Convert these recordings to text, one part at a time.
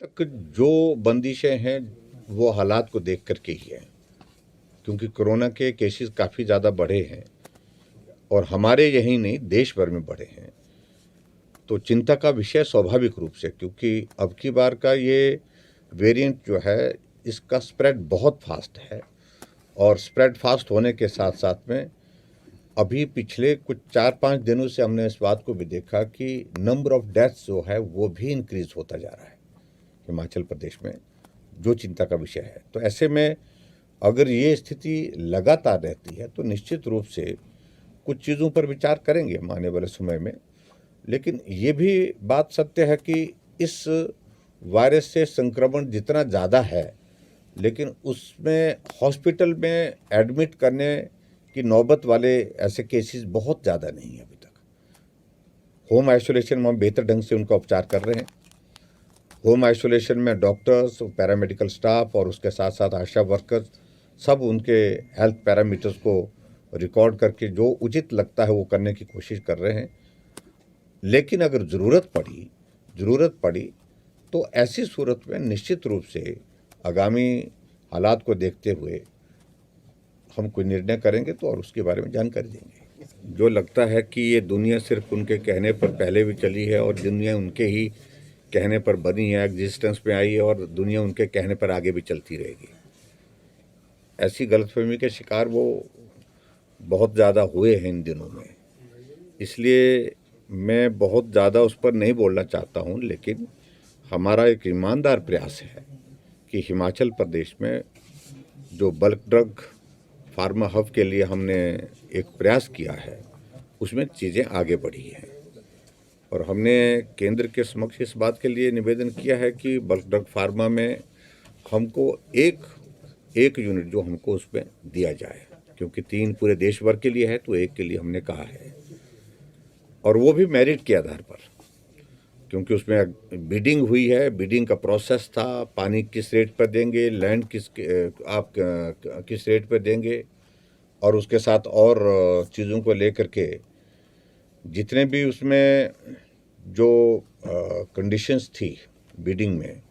तक जो बंदिशें हैं वो हालात को देख कर के ही हैं, क्योंकि कोरोना के केसेस काफ़ी ज़्यादा बढ़े हैं और हमारे यहीं नहीं देश भर में बढ़े हैं। तो चिंता का विषय स्वाभाविक रूप से, क्योंकि अब की बार का ये वेरिएंट जो है इसका स्प्रेड बहुत फास्ट है और स्प्रेड फास्ट होने के साथ साथ में अभी पिछले कुछ 4-5 दिनों से हमने इस बात को भी देखा कि नंबर ऑफ डेथ्स जो है वो भी इंक्रीज होता जा रहा है हिमाचल प्रदेश में, जो चिंता का विषय है। तो ऐसे में अगर ये स्थिति लगातार रहती है तो निश्चित रूप से कुछ चीज़ों पर विचार करेंगे हम आने वाले समय में। लेकिन ये भी बात सत्य है कि इस वायरस से संक्रमण जितना ज़्यादा है, लेकिन उसमें हॉस्पिटल में एडमिट करने की नौबत वाले ऐसे केसेस बहुत ज़्यादा नहीं है अभी तक। होम आइसोलेशन में हम बेहतर ढंग से उनका उपचार कर रहे हैं। होम आइसोलेशन में डॉक्टर्स, पैरामेडिकल स्टाफ और उसके साथ साथ आशा वर्कर्स सब उनके हेल्थ पैरामीटर्स को रिकॉर्ड करके जो उचित लगता है वो करने की कोशिश कर रहे हैं। लेकिन अगर ज़रूरत पड़ी तो ऐसी सूरत में निश्चित रूप से आगामी हालात को देखते हुए हम कोई निर्णय करेंगे तो और उसके बारे में जानकारी देंगे। जो लगता है कि ये दुनिया सिर्फ उनके कहने पर पहले भी चली है और दुनिया उनके ही कहने पर बनी है, एग्जिस्टेंस में आई है और दुनिया उनके कहने पर आगे भी चलती रहेगी, ऐसी गलतफहमी के शिकार वो बहुत ज़्यादा हुए हैं इन दिनों में। इसलिए मैं बहुत ज़्यादा उस पर नहीं बोलना चाहता हूँ, लेकिन हमारा एक ईमानदार प्रयास है कि हिमाचल प्रदेश में जो बल्क ड्रग फार्मा हब के लिए हमने एक प्रयास किया है उसमें चीज़ें आगे बढ़ी हैं और हमने केंद्र के समक्ष इस बात के लिए निवेदन किया है कि बल्क ड्रग फार्मा में हमको एक यूनिट जो हमको उसमें दिया जाए, क्योंकि 3 पूरे देश भर के लिए है तो एक के लिए हमने कहा है, और वो भी मेरिट के आधार पर, क्योंकि उसमें बिडिंग हुई है, बिडिंग का प्रोसेस था, पानी किस रेट पर देंगे, लैंड किस रेट पर देंगे, और उसके साथ और चीज़ों को लेकर के जितने भी उसमें जो कंडीशंस थी बिडिंग में,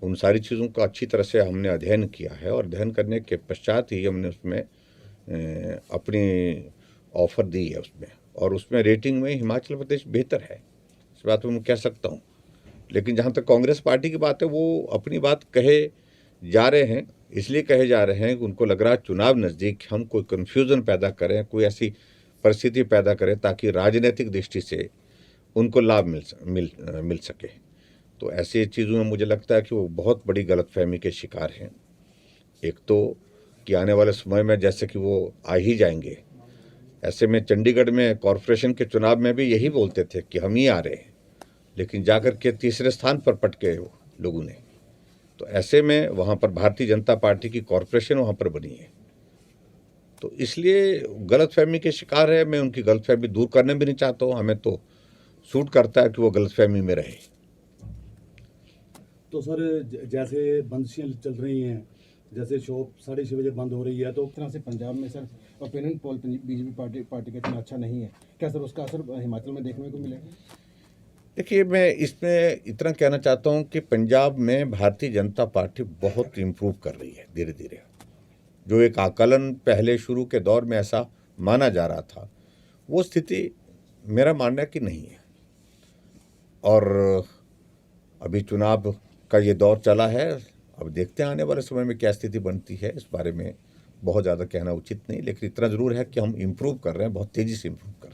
उन सारी चीज़ों का अच्छी तरह से हमने अध्ययन किया है और अध्ययन करने के पश्चात ही हमने उसमें अपनी ऑफ़र दी है उसमें, और उसमें रेटिंग में हिमाचल प्रदेश बेहतर है, इस बात में मैं कह सकता हूँ। लेकिन जहाँ तक कांग्रेस पार्टी की बात है, वो अपनी बात कहे जा रहे हैं, इसलिए कहे जा रहे हैं कि उनको लग रहा है चुनाव नज़दीक, हम कोई कन्फ्यूज़न पैदा करें, कोई ऐसी परिस्थिति पैदा करें ताकि राजनीतिक दृष्टि से उनको लाभ मिल सके। तो ऐसी चीज़ों में मुझे लगता है कि वो बहुत बड़ी गलतफहमी के शिकार हैं। एक तो कि आने वाले समय में जैसे कि वो आ ही जाएंगे, ऐसे में चंडीगढ़ में कॉरपोरेशन के चुनाव में भी यही बोलते थे कि हम ही आ रहे हैं, लेकिन जाकर के तीसरे स्थान पर पटके लोगों ने। तो ऐसे में वहाँ पर भारतीय जनता पार्टी की कॉरपोरेशन वहाँ पर बनी है, तो इसलिए गलतफहमी के शिकार है। मैं उनकी गलतफहमी दूर करने भी नहीं चाहता हूँ, हमें तो सूट करता है कि वो गलतफहमी में रहे। तो सर जैसे बंदिशें चल रही हैं, जैसे शॉप 6:30 बजे बंद हो रही है, तो इस तरह से पंजाब में sir opinion poll BJP party का इतना अच्छा नहीं है, क्या सर उसका असर हिमाचल में देखने को मिलेगा? देखिए, मैं इसमें इतना कहना चाहता हूँ कि पंजाब में भारतीय जनता पार्टी बहुत इम्प्रूव कर रही है धीरे धीरे। जो एक आकलन पहले शुरू के दौर में ऐसा माना जा रहा था, वो स्थिति मेरा मानना है कि नहीं है। और अभी चुनाव का ये दौर चला है, अब देखते हैं आने वाले समय में क्या स्थिति बनती है, इस बारे में बहुत ज़्यादा कहना उचित नहीं, लेकिन इतना ज़रूर है कि हम इम्प्रूव कर रहे हैं, बहुत तेज़ी से इम्प्रूव कर रहे हैं।